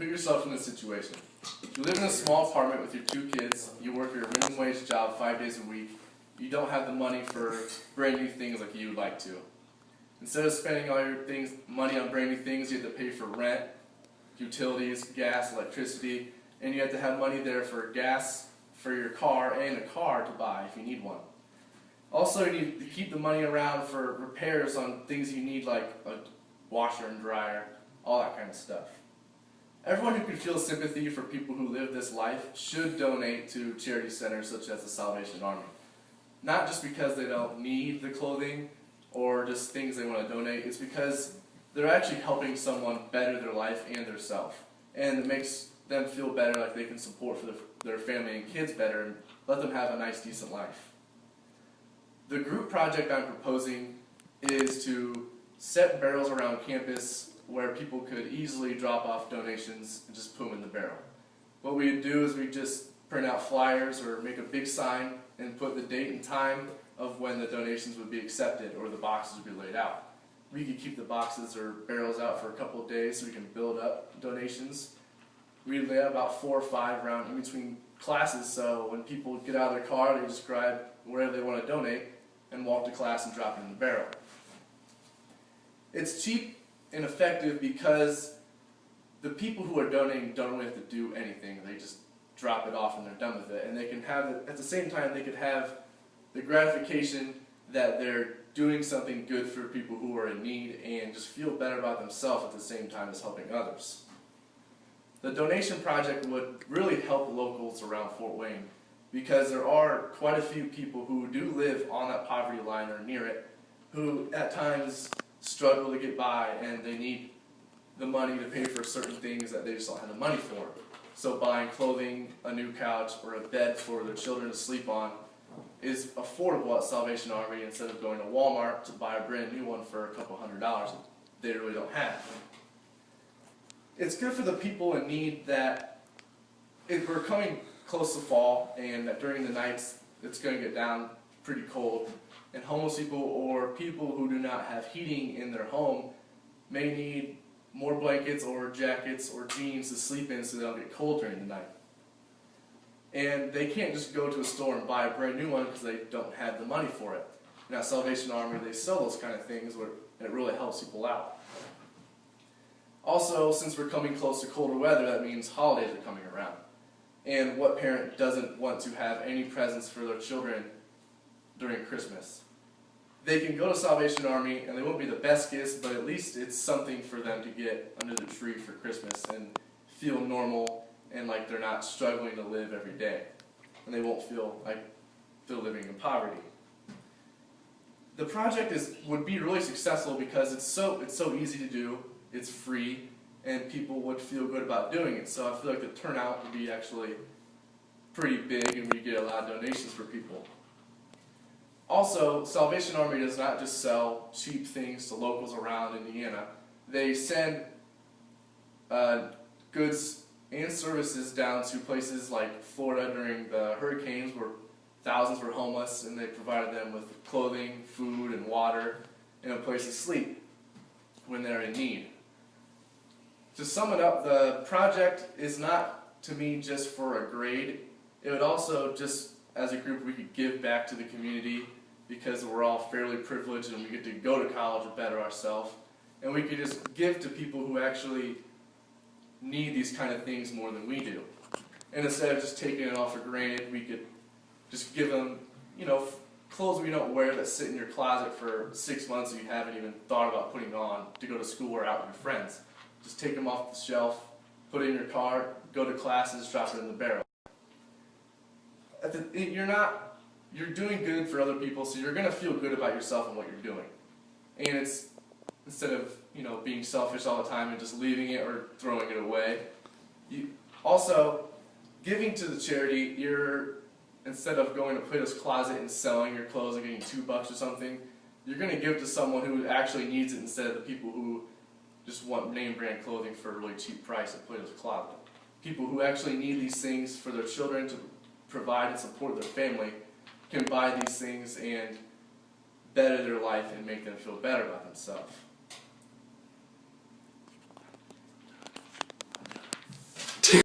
Put yourself in this situation. You live in a small apartment with your 2 kids, you work your minimum wage job 5 days a week, you don't have the money for brand new things like you would like to. Instead of spending all your money on brand new things, you have to pay for rent, utilities, gas, electricity, and you have to have money there for gas for your car and a car to buy if you need one. Also, you need to keep the money around for repairs on things you need like a washer and dryer, all that kind of stuff. Everyone who can feel sympathy for people who live this life should donate to charity centers such as the Salvation Army. Not just because they don't need the clothing or just things they want to donate, it's because they're actually helping someone better their life and their self. And it makes them feel better, like they can support for their family and kids better and let them have a nice, decent life. The group project I'm proposing is to set barrels around campus where people could easily drop off donations and just put them in the barrel. What we would do is we just print out flyers or make a big sign and put the date and time of when the donations would be accepted or the boxes would be laid out. We could keep the boxes or barrels out for a couple of days so we can build up donations. We'd lay out about 4 or 5 around in between classes, so when people get out of their car, they just grab wherever they want to donate and walk to class and drop it in the barrel. It's cheap and effective because the people who are donating don't really have to do anything. They just drop it off and they're done with it. And they can have it, at the same time, they could have the gratification that they're doing something good for people who are in need and just feel better about themselves at the same time as helping others. The donation project would really help locals around Fort Wayne because there are quite a few people who do live on that poverty line or near it who at times struggle to get by and they need the money to pay for certain things that they just don't have the money for. So buying clothing, a new couch, or a bed for their children to sleep on is affordable at Salvation Army instead of going to Walmart to buy a brand new one for a couple $100 that they really don't have. It's good for the people in need that if we're coming close to fall and that during the nights it's going to get down pretty cold, and homeless people or people who do not have heating in their home may need more blankets or jackets or jeans to sleep in so they don't get cold during the night. And they can't just go to a store and buy a brand new one because they don't have the money for it. And at Salvation Army, they sell those kind of things where it really helps people out. Also, since we're coming close to colder weather, that means holidays are coming around. And what parent doesn't want to have any presents for their children during Christmas? They can go to Salvation Army and they won't be the best gifts, but at least it's something for them to get under the tree for Christmas and feel normal and like they're not struggling to live every day. And they won't feel like they're living in poverty. The project would be really successful because it's so easy to do, it's free, and people would feel good about doing it. So I feel like the turnout would be actually pretty big and we get a lot of donations for people. Also, Salvation Army does not just sell cheap things to locals around Indiana. They send goods and services down to places like Florida during the hurricanes where thousands were homeless, and they provided them with clothing, food, and water, and a place to sleep when they're in need. To sum it up, the project is not, to me, just for a grade. It would also, just as a group, we could give back to the community because we're all fairly privileged and we get to go to college and better ourselves. And we could just give to people who actually need these kind of things more than we do. And instead of just taking it all for granted, we could just give them, clothes we don't wear that sit in your closet for 6 months and you haven't even thought about putting on to go to school or out with your friends. Just take them off the shelf, put it in your car, go to classes, drop it in the barrel. You're doing good for other people, so you're going to feel good about yourself and what you're doing. And it's, instead of being selfish all the time and just leaving it or throwing it away. Also, giving to the charity, instead of going to Plato's Closet and selling your clothes and getting $2 or something, you're going to give to someone who actually needs it instead of the people who just want name brand clothing for a really cheap price at Plato's Closet. People who actually need these things for their children to provide and support their family can buy these things and better their life and make them feel better about themselves.